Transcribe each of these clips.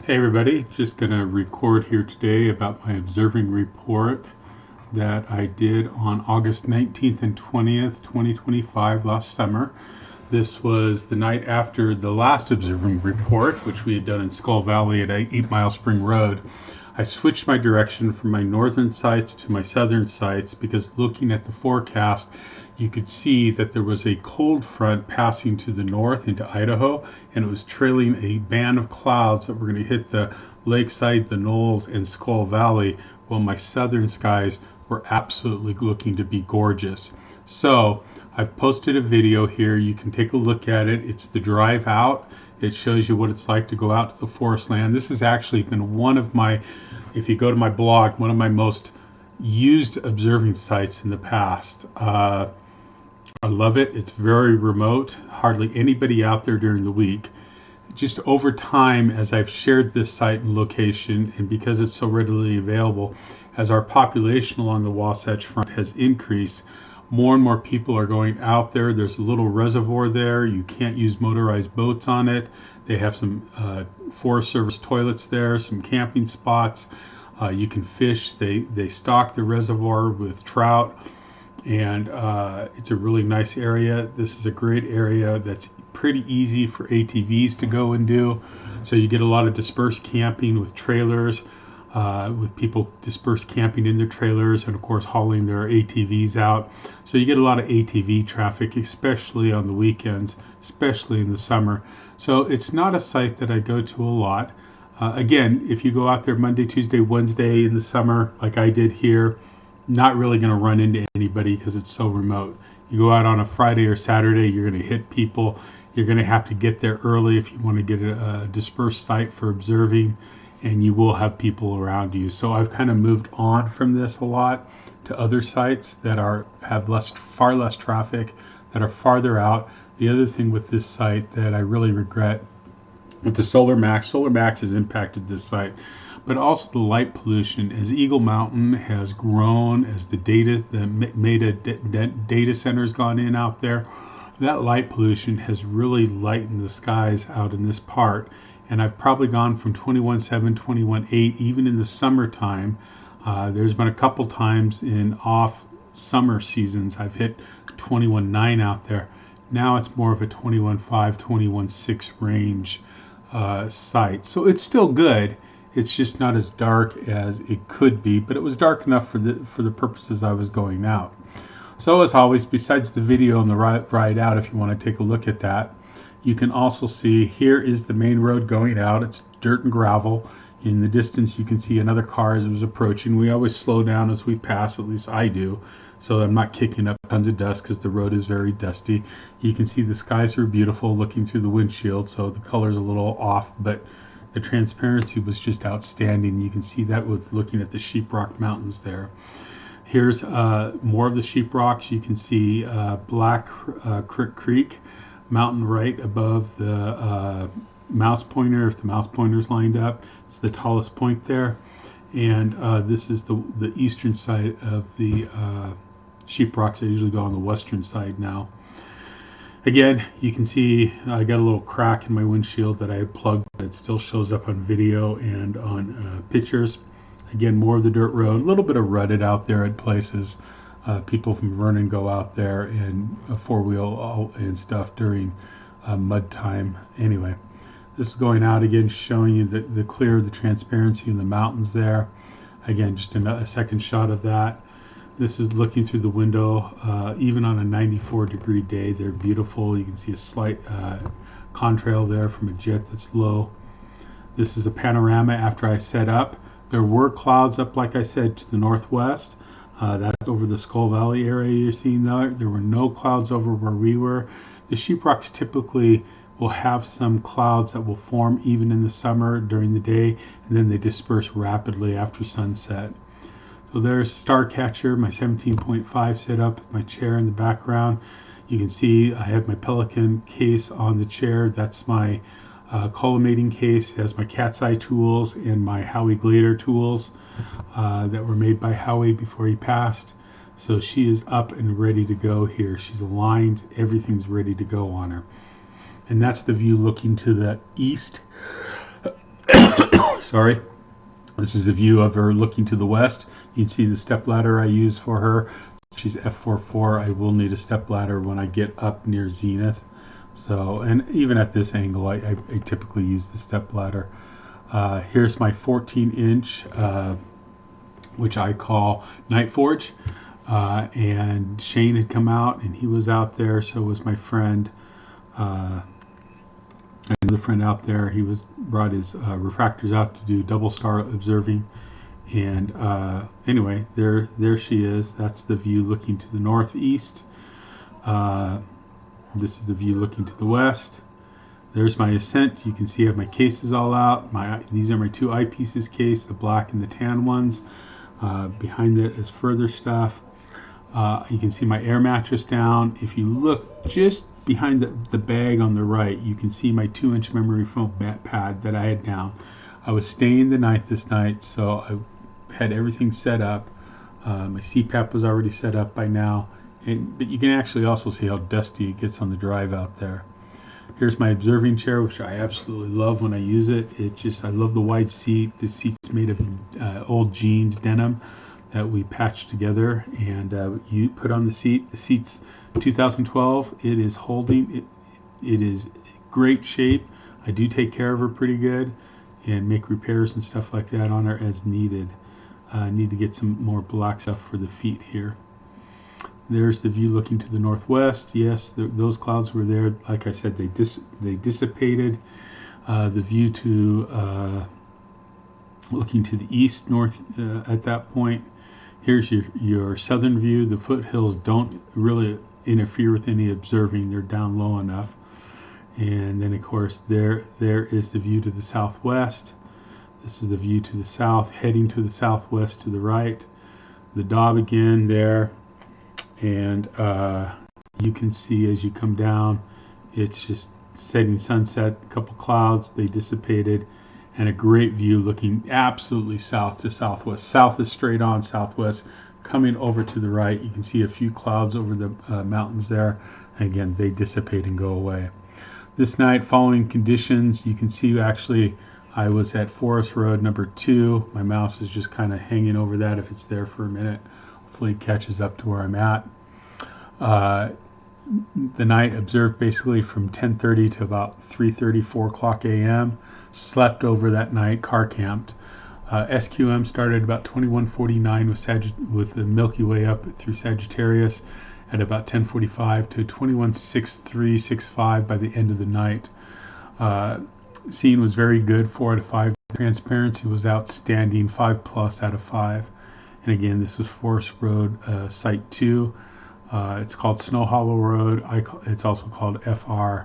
Hey everybody, just going to record here today about my observing report that I did on August 19th and 20th, 2025, last summer. This was the night after the last observing report, which we had done in Skull Valley at 8 Mile Spring Road. I switched my direction from my northern sites to my southern sites because looking at the forecast, you could see that there was a cold front passing to the north into Idaho, and it was trailing a band of clouds that were going to hit the lakeside, the knolls, and Skull Valley, while my southern skies were absolutely looking to be gorgeous. So I've posted a video here. You can take a look at it. It's the drive out. It shows you what it's like to go out to the forest land. This has actually been one of my, if you go to my blog, one of my most used observing sites in the past. I love it. It's very remote, hardly anybody out there during the week. Just over time, as I've shared this site and location, and because it's so readily available, as our population along the Wasatch Front has increased, more and more people are going out there. There's a little reservoir there. You can't use motorized boats on it. They have some Forest Service toilets there, some camping spots. You can fish. They stock the reservoir with trout, and it's a really nice area. This is a great area that's pretty easy for ATVs to go and do. So you get a lot of dispersed camping with trailers, with people dispersed camping in their trailers and of course hauling their ATVs out. So you get a lot of ATV traffic, especially on the weekends, especially in the summer. So it's not a site that I go to a lot. Again, if you go out there Monday, Tuesday, Wednesday in the summer, like I did here, not really going to run into anybody because it's so remote. You go out on a Friday or Saturday, you're going to hit people. You're going to have to get there early if you want to get a dispersed site for observing, and you will have people around you. So I've kind of moved on from this a lot to other sites that have far less traffic, that are farther out. The other thing with this site that I really regret with the solar max has impacted this site, but also the light pollution. As Eagle Mountain has grown, as the data center's gone in out there, that light pollution has really lightened the skies out in this part. And I've probably gone from 21.7, 21.8, even in the summertime. There's been a couple times in off summer seasons I've hit 21.9 out there. Now it's more of a 21.5, 21.6 range site. So it's still good. It's just not as dark as it could be, but it was dark enough for the purposes I was going out. So as always, besides the video on the ride out, if you want to take a look at that, you can also see here is the main road going out. It's dirt and gravel. In the distance, you can see another car as it was approaching. We always slow down as we pass, at least I do, so I'm not kicking up tons of dust because the road is very dusty. You can see the skies are beautiful looking through the windshield, so the color's a little off, but the transparency was just outstanding. You can see that with looking at the Sheeprock Mountains there. Here's more of the sheeprocks. You can see Black Creek Mountain right above the mouse pointer. If the mouse pointer's lined up, it's the tallest point there. And this is the eastern side of the sheeprocks. I usually go on the western side now. Again, you can see I got a little crack in my windshield that I had plugged, but it still shows up on video and on pictures. Again, more of the dirt road, a little bit of rutted out there at places. People from Vernon go out there in a four-wheel and stuff during mud time. Anyway, this is going out again, showing you the clear, the transparency in the mountains there. Again, just a second shot of that. This is looking through the window, even on a 94-degree day. They're beautiful. You can see a slight contrail there from a jet that's low. This is a panorama after I set up. There were clouds up, like I said, to the northwest. That's over the Skull Valley area you're seeing there. There were no clouds over where we were. The sheeprocks typically will have some clouds that will form even in the summer during the day, and then they disperse rapidly after sunset. So there's Starcatcher, my 17.5 set up with my chair in the background. You can see I have my Pelican case on the chair. That's my collimating case. It has my cat's eye tools and my Howie Glader tools that were made by Howie before he passed. So she is up and ready to go here. She's aligned. Everything's ready to go on her. And that's the view looking to the east. Sorry. This is the view of her looking to the west. You can see the stepladder I use for her. She's F44. I will need a stepladder when I get up near zenith. So, and even at this angle, I typically use the stepladder. Here's my 14-inch, which I call Night Forge. And Shane had come out, and he was out there. So was my friend. Another friend out there. He brought his refractors out to do double star observing. And anyway, there she is. That's the view looking to the northeast. This is the view looking to the west. There's my ascent. You can see I have my cases all out. These are my two eyepieces case, the black and the tan ones. Behind it is further stuff. You can see my air mattress down. If you look just behind the bag on the right, you can see my 2-inch memory foam pad that I had down. I was staying the night this night, so I had everything set up. My CPAP was already set up by now, but you can actually also see how dusty it gets on the drive out there. Here's my observing chair, which I absolutely love when I use it. I love the wide seat. The seat's made of old jeans denim that we patched together, and you put on the seat. The seat's 2012. It is holding. It is great shape. I do take care of her pretty good and make repairs and stuff like that on her as needed. I need to get some more black stuff for the feet here. There's the view looking to the northwest. Yes, those clouds were there. Like I said, they dissipated. The view to looking to the east, north at that point. Here's your southern view. The foothills don't really interfere with any observing. They're down low enough. And then, of course, there is the view to the southwest. This is the view to the south, heading to the southwest to the right. The Daub again there. And you can see as you come down, it's just setting sunset, a couple clouds, they dissipated, and a great view looking absolutely south to southwest. South is straight on, southwest coming over to the right. You can see a few clouds over the mountains there. And again, they dissipate and go away. This night, following conditions, you can see actually I was at Forest Road number 2. My mouse is just kind of hanging over that if it's there for a minute. Hopefully it catches up to where I'm at. The night observed basically from 10:30 to about 3:30, 4 o'clock a.m. Slept over that night, car camped. SQM started about 21:49 with the Milky Way up through Sagittarius at about 10:45 to 21:6365 by the end of the night. Scene was very good, 4 out of 5. Transparency was outstanding, 5+ out of 5. And again, this was Forest Road, Site 2. It's called Snow Hollow Road. It's also called FR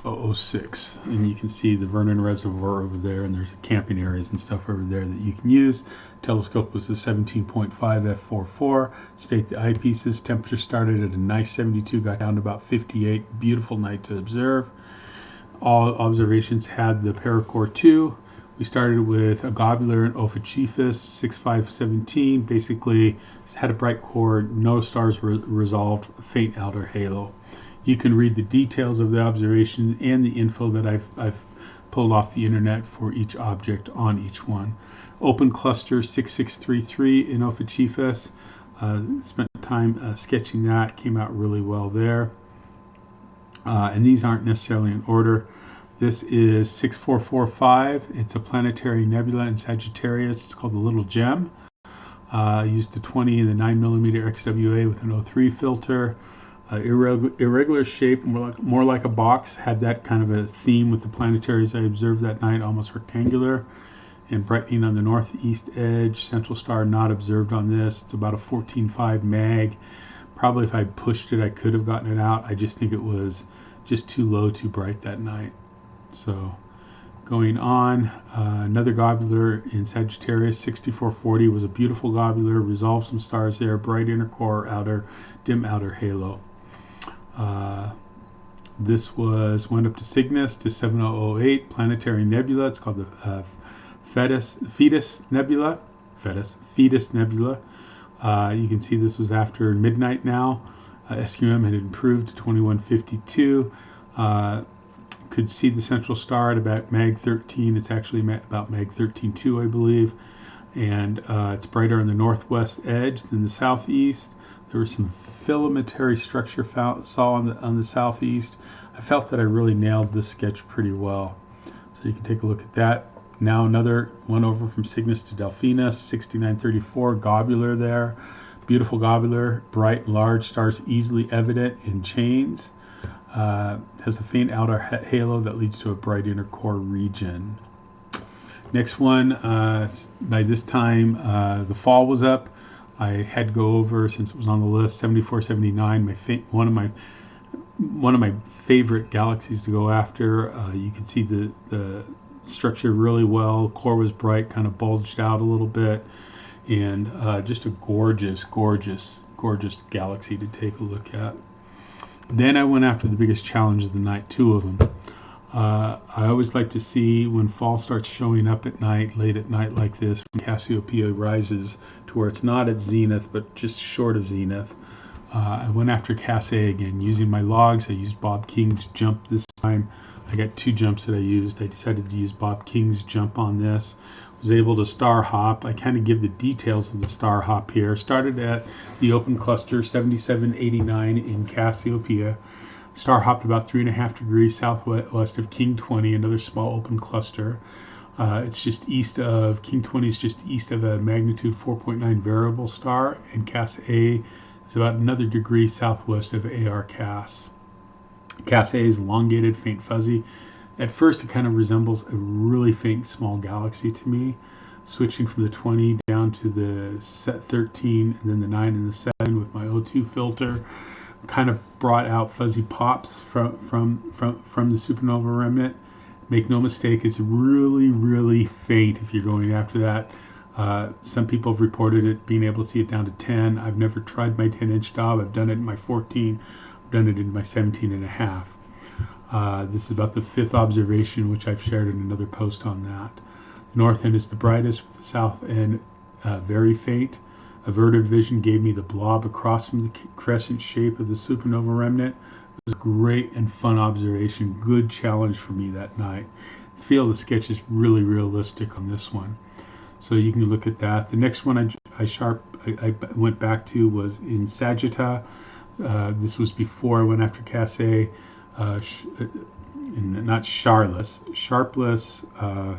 006. And you can see the Vernon Reservoir over there, and there's camping areas and stuff over there that you can use. Telescope was the 17.5 f/44. State the eyepieces. Temperature started at a nice 72, got down to about 58. Beautiful night to observe. All observations had the Paracore 2. We started with a globular in Ophiuchus 6517. Basically, had a bright core, no stars were resolved, faint outer halo. You can read the details of the observation and the info that I've pulled off the internet for each object on each one. Open cluster 6633 in Ophiuchus. Spent time sketching that. Came out really well there. And these aren't necessarily in order. This is 6445. It's a planetary nebula in Sagittarius. It's called the Little Gem. Used the 20 and the 9mm XWA with an O3 filter. Irregular shape, more like a box. Had that kind of a theme with the planetaries I observed that night, almost rectangular. And brightening on the northeast edge. Central star not observed on this. It's about a 14.5 mag. Probably if I pushed it, I could have gotten it out. I just think it was just too low, too bright that night. So going on, another globular in Sagittarius, 6440 was a beautiful globular, resolved some stars there, bright inner core, dim outer halo. This went up to Cygnus to 7008, planetary nebula. It's called the Fetus Nebula. You can see this was after midnight now. SQM had improved to 2152. could see the central star at about mag 13. It's actually about mag 13.2, I believe. And it's brighter on the northwest edge than the southeast. There was some filamentary structure saw on the southeast. I felt that I really nailed this sketch pretty well. So you can take a look at that. Now another one over from Cygnus to Delphinus, 6934, globular there. Beautiful globular, bright and large, stars easily evident in chains. Has a faint outer halo that leads to a bright inner core region. Next one, by this time the fall was up. I had to go over, since it was on the list, 7479, one of my favorite galaxies to go after. You can see the structure really well. Core was bright, kind of bulged out a little bit, and just a gorgeous galaxy to take a look at. Then I went after the biggest challenge of the night, two of them. I always like to see when fall starts showing up at night, late at night like this, when Cassiopeia rises to where it's not at zenith, but just short of zenith. I went after Cass A again, using my logs. I used Bob King's jump this time. I got two jumps that I used. I decided to use Bob King's jump on this. Was able to star hop. I kind of give the details of the star hop here. Started at the open cluster 7789 in Cassiopeia. Star hopped about 3.5 degrees southwest of King 20, another small open cluster. It's just east of King 20 is just east of a magnitude 4.9 variable star, and Cass A is about another degree southwest of AR Cass. Cass A is elongated, faint, fuzzy. At first, it kind of resembles a really faint small galaxy to me. Switching from the 20 down to the 13, and then the 9 and the 7 with my O2 filter, kind of brought out fuzzy pops from the supernova remnant. Make no mistake, it's really faint if you're going after that. Some people have reported it being able to see it down to 10. I've never tried my 10-inch Dob. I've done it in my 14. I've done it in my 17.5. This is about the 5th observation, which I've shared in another post on that. The north end is the brightest, with the south end very faint. Averted vision gave me the blob across from the crescent shape of the supernova remnant. It was a great and fun observation, good challenge for me that night. I feel the sketch is really realistic on this one. So you can look at that. The next one I went back to was in Sagittarius. This was before I went after Cass A. Not Sharpless. I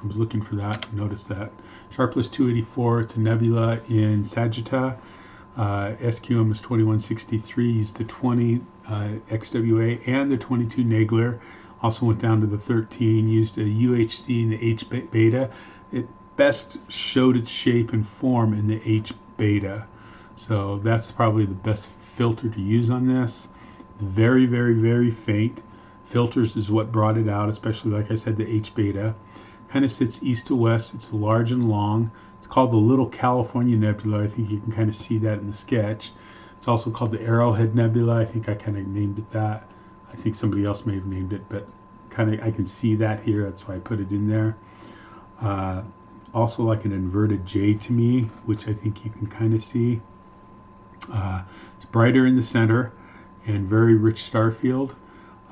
was looking for that. Notice that. Sharpless 284. It's a nebula in Sagittarius. SQM is 2163. Used the 20 XWA and the 22 Nagler. Also went down to the 13. Used a UHC and the H beta. It best showed its shape and form in the H beta. So that's probably the best filter to use on this. It's very faint. Filters is what brought it out, especially, like I said, the H beta. Kind of sits east to west. It's large and long. It's called the Little California Nebula. I think you can kind of see that in the sketch. It's also called the Arrowhead Nebula. I think I kind of named it that. I think somebody else may have named it, but kind of I can see that here. That's why I put it in there. Also like an inverted J to me, which I think you can kind of see. It's brighter in the center and very rich star field.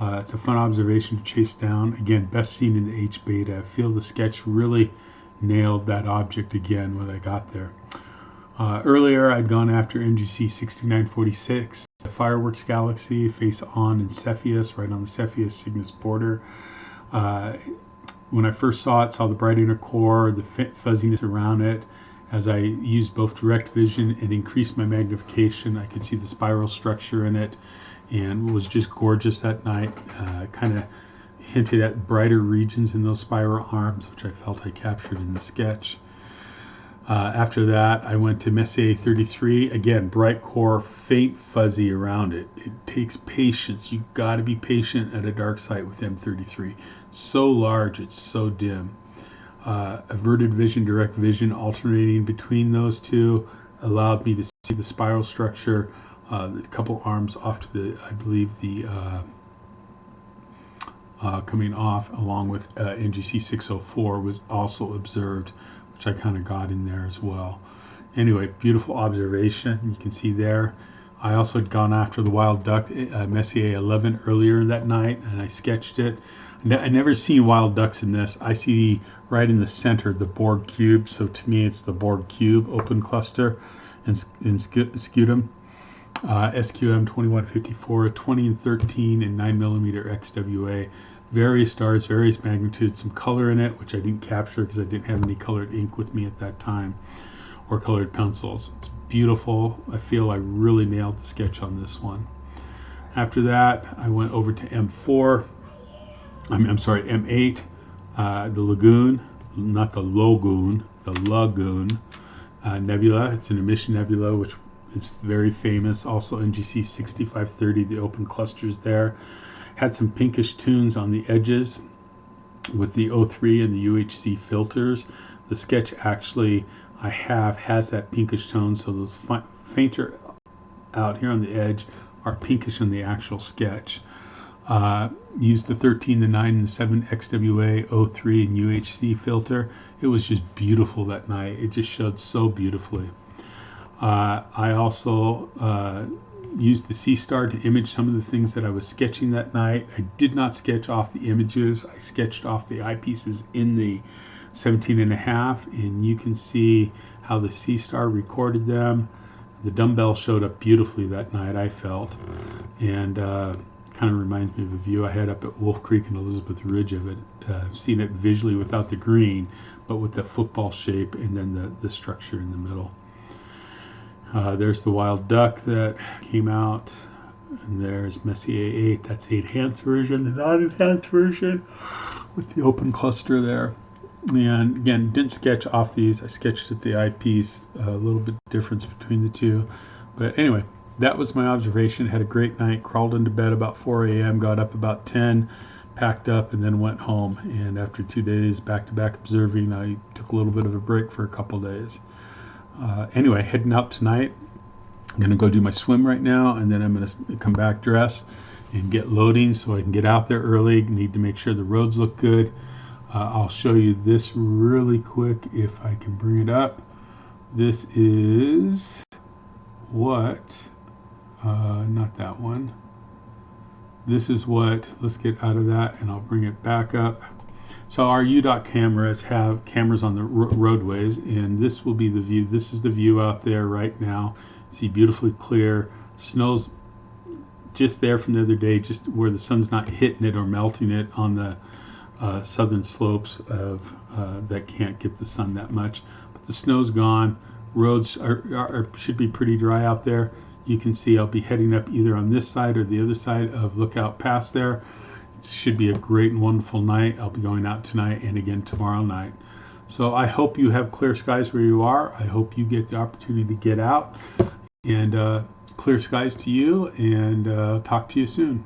It's a fun observation to chase down. Again, best seen in the H beta. I feel the sketch really nailed that object again when I got there. Earlier, I'd gone after NGC 6946, the fireworks galaxy, face on in Cepheus, right on the Cepheus Cygnus border. When I first saw it, saw the bright inner core, the fuzziness around it. As I used both direct vision and increased my magnification, I could see the spiral structure in it, and it was just gorgeous that night. Kind of hinted at brighter regions in those spiral arms, which I felt I captured in the sketch. After that, I went to Messier 33. Again, bright core, faint fuzzy around it. It takes patience. You got to be patient at a dark site with M33. So large, it's so dim. Averted vision, direct vision, alternating between those two, allowed me to see the spiral structure. A couple arms off to the, I believe, the coming off, along with NGC 604 was also observed, which I kind of got in there as well. Anyway, beautiful observation. You can see there. I also had gone after the wild duck, Messier 11, earlier that night, and I sketched it. I never seen wild ducks in this. I see right in the center the Borg cube, so to me it's the Borg cube open cluster in Scuttum. SQM 2154, 20 and 13 and 9mm XWA. Various stars, various magnitudes, some color in it, which I didn't capture because I didn't have any colored ink with me at that time, or colored pencils. It's beautiful. I feel I really nailed the sketch on this one. After that, I went over to M4. I'm sorry, M8, the Lagoon, not the Lagoon, the Lagoon Nebula. It's an emission nebula, which is very famous. Also NGC 6530, the open clusters there. Had some pinkish tones on the edges with the O3 and the UHC filters. The sketch actually has that pinkish tone, so those fainter out here on the edge are pinkish in the actual sketch. Used the 13, the 9, and the 7 XWA, O3, and UHC filter. It was just beautiful that night. It just showed so beautifully. I also used the SeeStar to image some of the things that I was sketching that night. I did not sketch off the images. I sketched off the eyepieces in the 17.5, and you can see how the SeeStar recorded them. The dumbbell showed up beautifully that night, I felt, and kind of reminds me of a view I had up at Wolf Creek and Elizabeth Ridge of it. I've seen it visually without the green, but with the football shape and then the structure in the middle. There's the wild duck that came out, and there's Messier 8. That's the enhanced version, the non-enhanced version with the open cluster there. And again, didn't sketch off these. I sketched at the eyepiece, a little bit difference between the two. But anyway, that was my observation. Had a great night. Crawled into bed about 4 a.m., got up about 10, packed up, and then went home. And after 2 days back-to-back observing, I took a little bit of a break for a couple days. Anyway, heading out tonight. I'm going to go do my swim right now, and then I'm going to come back, dress, and get loading so I can get out there early. Need to make sure the roads look good. I'll show you this really quick if I can bring it up. This is what, not that one. This is what, let's get out of that and I'll bring it back up. So our UDOT cameras have cameras on the roadways, and this will be the view. This is the view out there right now. See, beautifully clear. Snow's just there from the other day, just where the sun's not hitting it or melting it on the southern slopes of that can't get the sun that much. But the snow's gone. Roads should be pretty dry out there. You can see I'll be heading up either on this side or the other side of Lookout Pass there. It should be a great and wonderful night. I'll be going out tonight and again tomorrow night. So I hope you have clear skies where you are. I hope you get the opportunity to get out, and clear skies to you, and talk to you soon.